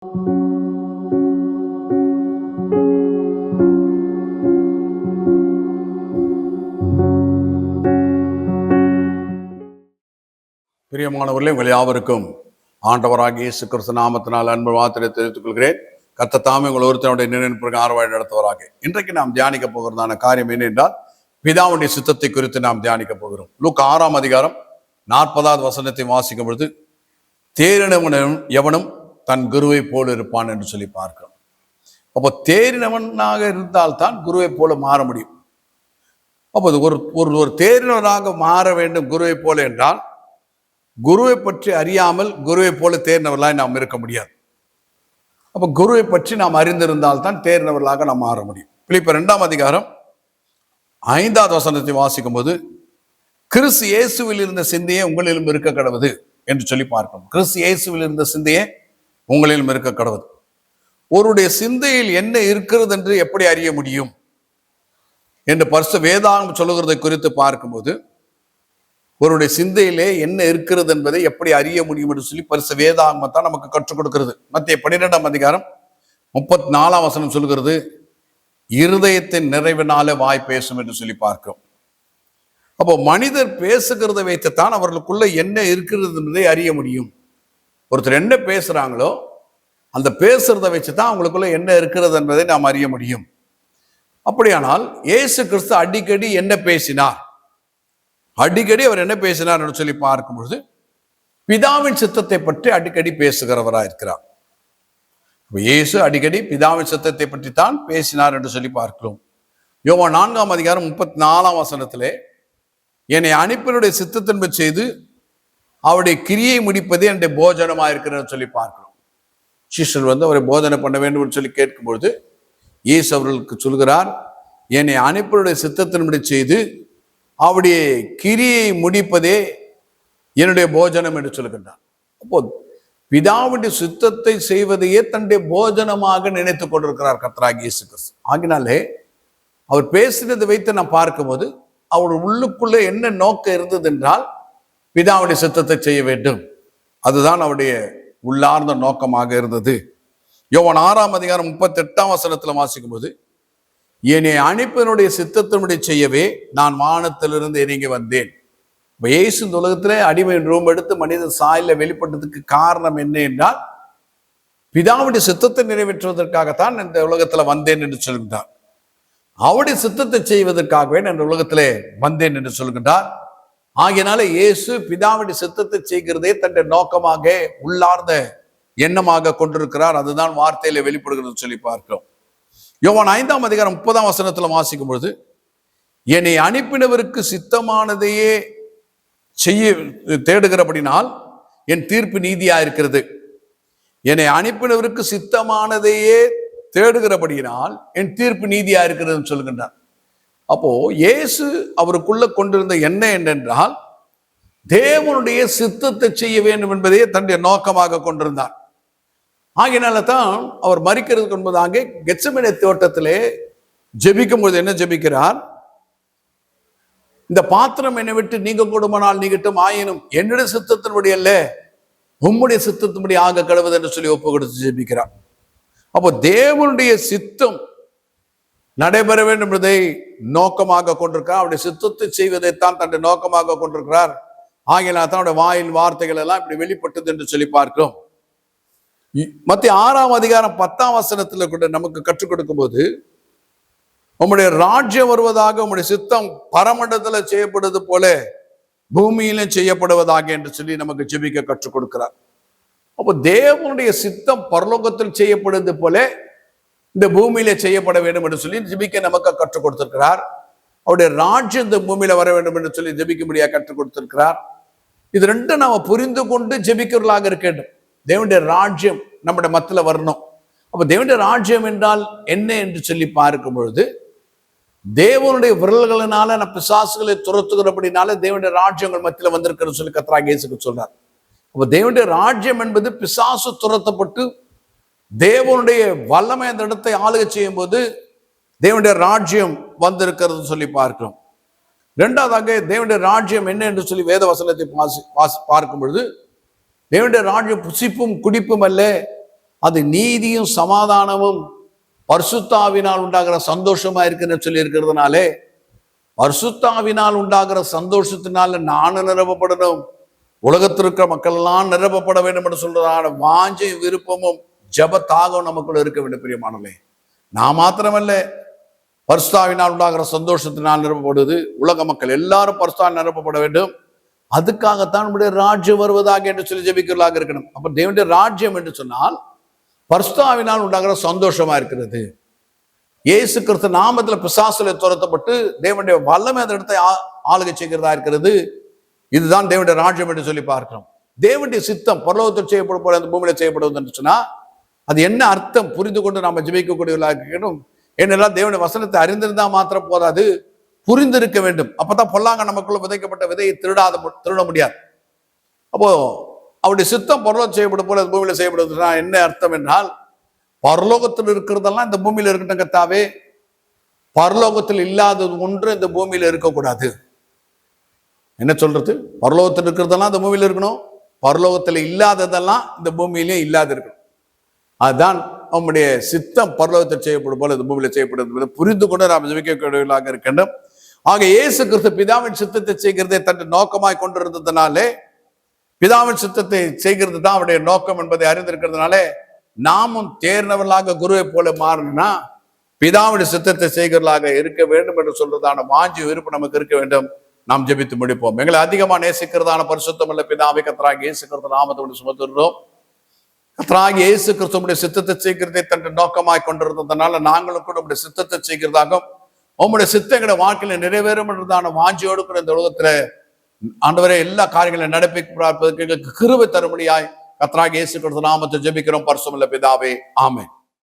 பிரியமானவர்களே, உங்கள் யாவருக்கும் ஆண்டவராகிய இயேசு கிறிஸ்து நாமத்தினால் அன்பு வார்த்தையை தெரிவித்துக் கொள்கிறேன். கர்த்தர் தாமே உங்கள் ஒருத்தனுடைய நினைவு ஆர்வம் நடத்துவராக. இன்றைக்கு நாம் தியானிக்க போகிறதான காரியம் என்ன என்றால், பிதாவுடைய சித்தத்தை குறித்து நாம் தியானிக்க போகிறோம். லூக்கா 6ஆம் அதிகாரம் 40வது வசனத்தை வாசிக்கும் பொழுது, தேறினவனும் எவனும் தன் குருவை போல இருப்பான் என்று சொல்லி பார்க்கிறோம். அப்போ தேறினவனாக இருந்தால்தான் குருவை போல மாற முடியும். அப்போ ஒரு தேறினவராக மாற வேண்டும் குருவை போல என்றால், குருவை பற்றி அறியாமல் குருவை போல தேர்ந்தவர்களாக நாம் இருக்க முடியாது. அப்ப குருவை பற்றி நாம் அறிந்திருந்தால் தான் தேர்ந்தவர்களாக நாம் மாற முடியும். பிலிப்பியர் 2ஆம் அதிகாரம் 5வது வசனத்தை வாசிக்கும் போது, கிறிஸ்து இயேசுவில் இருந்த சிந்தையே உங்களிலும் இருக்க கடவுது என்று சொல்லி பார்க்கணும். கிறிஸ்து இயேசுவில் இருந்த சிந்தையே உங்களிலும் இருக்க கடவுது. ஒருடைய சிந்தையில் என்ன இருக்கிறது என்று எப்படி அறிய முடியும் என்று பரிசுத்த வேதாகமம் சொல்லுகிறதை குறித்து பார்க்கும்போது, ஒருடைய சிந்தையிலே என்ன இருக்கிறது என்பதை எப்படி அறிய முடியும் என்று சொல்லி பரிசுத்த வேதாகமத்தான் நமக்கு கற்றுக் கொடுக்கிறது. மத்திய 12ஆம் அதிகாரம் 34ஆம் வசனம் சொல்கிறது, இருதயத்தின் நிறைவினாலே வாய் பேசும் என்று சொல்லி பார்க்கிறோம். அப்போ மனிதர் பேசுகிறத வைத்துத்தான் அவர்களுக்குள்ள என்ன இருக்கிறது என்பதை அறிய முடியும். ஒருத்தர் என்ன பேசுறாங்களோ அந்த பேசுறத வச்சுதான் அவங்களுக்குள்ள என்ன இருக்கிறது என்பதை நாம் அறிய முடியும். அப்படியானால் இயேசு கிறிஸ்து அடிக்கடி என்ன பேசினார்? அடிக்கடி அவர் என்ன பேசினார் என்று சொல்லி பார்க்கும் பொழுது, பிதாவின் சித்தத்தை பற்றி அடிக்கடி பேசுகிறவராக இருக்கிறார். இயேசு அடிக்கடி பிதாவின் சித்தத்தை பற்றி தான் பேசினார் என்று சொல்லி பார்க்கிறோம். யோவான் 4ஆம் அதிகாரம் 34ஆம் வசனத்திலே, என்னை அனுப்பினுடைய சித்தத்தின்படி செய்து அவருடைய கிரியை முடிப்பதே என்னுடைய போஜனமாக இருக்கிறது சொல்லி பார்க்கிறோம். சீஷர் அவரை போதனை பண்ண வேண்டும் என்று சொல்லி கேட்கும்பொழுது இயேசு அவர்களுக்கு சொல்கிறார், என்னை அனுப்பினுடைய சித்தத்தின்படி செய்து அவருடைய கிரியை முடிப்பதே என்னுடைய போஜனம் என்று சொல்லுகின்றார். அப்போ பிதாவுடைய சித்தத்தை செய்வதையே தன்னுடைய போஜனமாக நினைத்துக் கொண்டிருக்கிறார் கர்த்தராகிய இயேசு கிறிஸ்து. ஆகினாலே அவர் பேசினதை வைத்து நாம் பார்க்கும்போது அவர் உள்ளுக்குள்ளே என்ன நோக்கம் இருந்தது என்றால், பிதாவுடைய சித்தத்தை செய்ய வேண்டும். அதுதான் அவருடைய உள்ளார்ந்த நோக்கமாக இருந்தது. யோவான் 6ஆம் அதிகாரம் 38ஆம் வசனத்துல வாசிக்கும் போது, என்னை அனுப்பினுடைய சித்தத்தின்படி செய்யவே நான் வானத்திலிருந்து இறங்கி வந்தேன். இயேசு இந்த உலகத்திலே அடிமையின் ரூபம் எடுத்து மனித சாயல வெளிப்பட்டதுக்கு காரணம் என்ன என்றால், பிதாவுடைய சித்தத்தை நிறைவேற்றுவதற்காகத்தான் இந்த உலகத்துல வந்தேன் என்று சொல்கின்றார். அவருடைய சித்தத்தை செய்வதற்காகவே நான் இந்த உலகத்திலே வந்தேன் என்று சொல்கின்றார். ஆகையினால இயேசு பிதாவுடைய சித்தத்தை செய்கிறதே தன்னுடைய நோக்கமாக உள்ளார்ந்த எண்ணமாக கொண்டிருக்கிறார். அதுதான் வார்த்தையில வெளிப்படுகிறது சொல்லி பார்க்கிறோம். யோவான் 5ஆம் அதிகாரம் 30ஆம் வசனத்துல வாசிக்கும் பொழுது, என்னை அனுப்பினவருக்கு சித்தமானதையே செய்ய தேடுகிறபடினால் என் தீர்ப்பு நீதியா இருக்கிறது. என்னை அனுப்பினவருக்கு சித்தமானதையே தேடுகிறபடியினால் என் தீர்ப்பு நீதியா இருக்கிறதுன்னு சொல்லுகின்றார். அப்போ இயேசு அவருக்குள்ள கொண்டிருந்த எண்ணம் என்னென்றால், தேவனுடைய சித்தத்தை செய்ய வேண்டும் என்பதையே தன்னுடைய நோக்கமாக கொண்டிருந்தார். ஆகையினால தான் அவர் மரிக்கிறதுக்கு முன்பதாக கெத்செமனே தோட்டத்திலே ஜெபிக்கும் பொழுது என்ன ஜெபிக்கிறார்? இந்த பாத்திரம் என்னை விட்டு நீங்க கூடுமானால் நீங்கட்டும், ஆயினும் என்னுடைய சித்தத்தின்படி அல்ல உம்முடைய சித்தத்தின்படி ஆக கடவுது என்று சொல்லி ஒப்பு கொடுத்து ஜெபிக்கிறார். அப்போ தேவனுடைய சித்தம் நடைபெற வேண்டும் என்பதை நோக்கமாக கொண்டிருக்கிறார். அவருடைய சித்தத்தை செய்வதைத்தான் தன்னுடைய நோக்கமாக கொண்டிருக்கிறார். ஆகையினால் தான் அவருடைய வாயின் வார்த்தைகள் எல்லாம் இப்படி வெளிப்பட்டது என்று சொல்லி பார்க்கிறோம். மத்திய 6ஆம் அதிகாரம் 10ஆம் வசனத்துல கூட நமக்கு கற்றுக் கொடுக்கும் போது, உம்முடைய ராஜ்யம் வருவதாக, உம்முடைய சித்தம் பரமண்டலத்துல செய்யப்படுவது போல பூமியிலும் செய்யப்படுவதாக என்று சொல்லி நமக்கு ஜெபிக்க கற்றுக் கொடுக்கிறார். அப்போ தேவனுடைய சித்தம் பரலோகத்தில் செய்யப்படுவது போல இந்த பூமியில செய்யப்பட வேண்டும் என்று சொல்லி ஜெபிக்க நமக்கு கற்றுக் கொடுத்திருக்கிறார். அவருடைய ராஜ்யம் இந்த பூமியில வர வேண்டும் என்று சொல்லி ஜெபிக்கும்படியாக கற்றுக் கொடுத்திருக்கிறார். இது ரெண்டும் நாம புரிந்து கொண்டு ஜெபிக்கிறவர்களாக இருக்க வேண்டும். தேவனுடைய ராஜ்யம் நம்முடைய மத்தியில வரணும். அப்ப தேவனுடைய ராஜ்யம் என்றால் என்ன என்று சொல்லி பார்க்கும் பொழுது, தேவனுடைய விரல்களினால நம்ம பிசாசுகளை துரத்துகிறபடினால தேவனுடைய ராஜ்யங்கள் மத்தியில வந்திருக்கிறது சொல்லி கர்த்தராகிய இயேசு சொல்றார். அப்ப தேவனுடைய ராஜ்யம் என்பது பிசாசு துரத்தப்பட்டு தேவனுடைய வல்லமை அந்த இடத்தை ஆளுகை செய்யும் போது தேவனுடைய ராஜ்யம் வந்திருக்கிறது சொல்லி பார்க்கிறோம். இரண்டாவதாக தேவனுடைய ராஜ்யம் என்ன என்று சொல்லி வேத வசனத்தை பார்க்கும் பொழுது, தேவனுடைய ராஜ்யம் புசிப்பும் குடிப்பும் அல்ல, அது நீதியும் சமாதானமும் பரிசுத்தாவினால் உண்டாகிற சந்தோஷமா இருக்குன்னு சொல்லி இருக்கிறதுனாலே, பரிசுத்தாவினால் உண்டாகிற சந்தோஷத்தினால நானும் நிரப்பப்படணும், உலகத்திற்க மக்கள் எல்லாம் நிரப்பப்பட வேண்டும் என்று சொல்றதான வாஞ்சையும் விருப்பமும் ஜப தாகம் நமக்குள்ள இருக்க வேண்டும் பிரியமானவர்களே. நான் மாத்திரமல்ல, பரிசுத்தாவினால் உண்டாகிற சந்தோஷத்தினால் நிரப்பப்படுவது உலக மக்கள் எல்லாரும் பரிசுத்தாவினால் நிரப்பப்பட வேண்டும். அதுக்காகத்தான் நம்முடைய ராஜ்யம் வருவதாக என்று சொல்லி ஜெபிக்கிறதாக இருக்கணும். அப்ப தேவனுடைய ராஜ்யம் என்று சொன்னால் பரிசுத்தாவினால் உண்டாகிற சந்தோஷமா இருக்கிறது. இயேசு கிறிஸ்து நாமத்துல பிசாசுல துரத்தப்பட்டு தேவனுடைய வல்லமை அந்த இடத்தை ஆளுகை செய்கிறதா இருக்கிறது. இதுதான் தேவனுடைய ராஜ்யம் என்று சொல்லி பார்க்கிறோம். தேவனுடைய சித்தம் பரலோகத்தில் செய்யப்படும் போல அந்த பூமியில செய்யப்படுவது என்று சொன்னா அது என்ன அர்த்தம் புரிந்து கொண்டு நாம ஜெபிக்கக்கூடியவர்களாக இருக்கணும். ஏனெல்லாம் தேவனுடைய வசனத்தை அறிந்திருந்தா மாத்திரம் போதாது, புரிந்திருக்க வேண்டும். அப்பதான் பொல்லாங்க நமக்குள்ள விதைக்கப்பட்ட விதையை திருட முடியாது. அப்போ அவருடைய சித்தம் பரலோகம் செய்யப்படும் போல பூமியில செய்யப்படுவதுனா என்ன அர்த்தம் என்றால், பரலோகத்தில் இருக்கிறதெல்லாம் இந்த பூமியில இருக்கட்டும் கர்த்தாவே, பரலோகத்தில் இல்லாதது ஒன்று இந்த பூமியில இருக்கக்கூடாது. என்ன சொல்றது? பரலோகத்தில் இருக்கிறதெல்லாம் இந்த பூமியில இருக்கணும், பரலோகத்தில் இல்லாததெல்லாம் இந்த பூமியிலே இல்லாது இருக்கணும். அதுதான் நம்முடைய சித்தம் பரலோகத்தில் செய்யப்படும் போல இந்த பூமியில செய்யப்படுவது புரிந்து கொண்டு நாம் ஜெபிக்கக்கூடியவர்களாக இருக்கின்றோம். ஆக இயேசு கிறிஸ்து பிதாவின் சித்தத்தை செய்கிறதை தன் நோக்கமாய் கொண்டிருந்ததுனாலே, பிதாவின் சித்தத்தை செய்கிறது தான் அவருடைய நோக்கம் என்பதை அறிந்திருக்கிறதுனாலே, நாமும் தேர்ந்தவர்களாக குருவை போல மாறினா பிதாவுடைய சித்தத்தை செய்கிறவர்களாக இருக்க வேண்டும் என்று சொல்றதான வாஞ்சி விருப்பம் நமக்கு இருக்க வேண்டும். நாம் ஜெபித்து முடிப்போம். எங்களை அதிகமா நேசிக்கிறதான பரிசுத்தம் உள்ள பிதாவை கர்த்தராகிய இயேசு கிறிஸ்து நாமத்தோடு சுமத்துகிறோம். கர்த்தராகிய இயேசு கிறிஸ்துவுடைய சித்தத்தை செய்கிறதை தன் நோக்கமாய் கொண்டிருந்ததுனால நாங்களும் கூட உங்களுடைய சித்தத்தை செய்கிறதாகவும் உங்களுடைய சித்தங்களை வாழ்க்கையில நிறைவேறும் என்றதான வாஞ்சியோடு கூட இந்த உலகத்துல ஆண்டவரே எல்லா காரியங்களையும் நடப்பி எங்களுக்கு கிருபை தரும்படியாய் கர்த்தராகிய இயேசு கிறிஸ்து நாமத்தை ஜெபிக்கிறோம் பரிசுத்தமுள்ள பிதாவே, ஆமென்.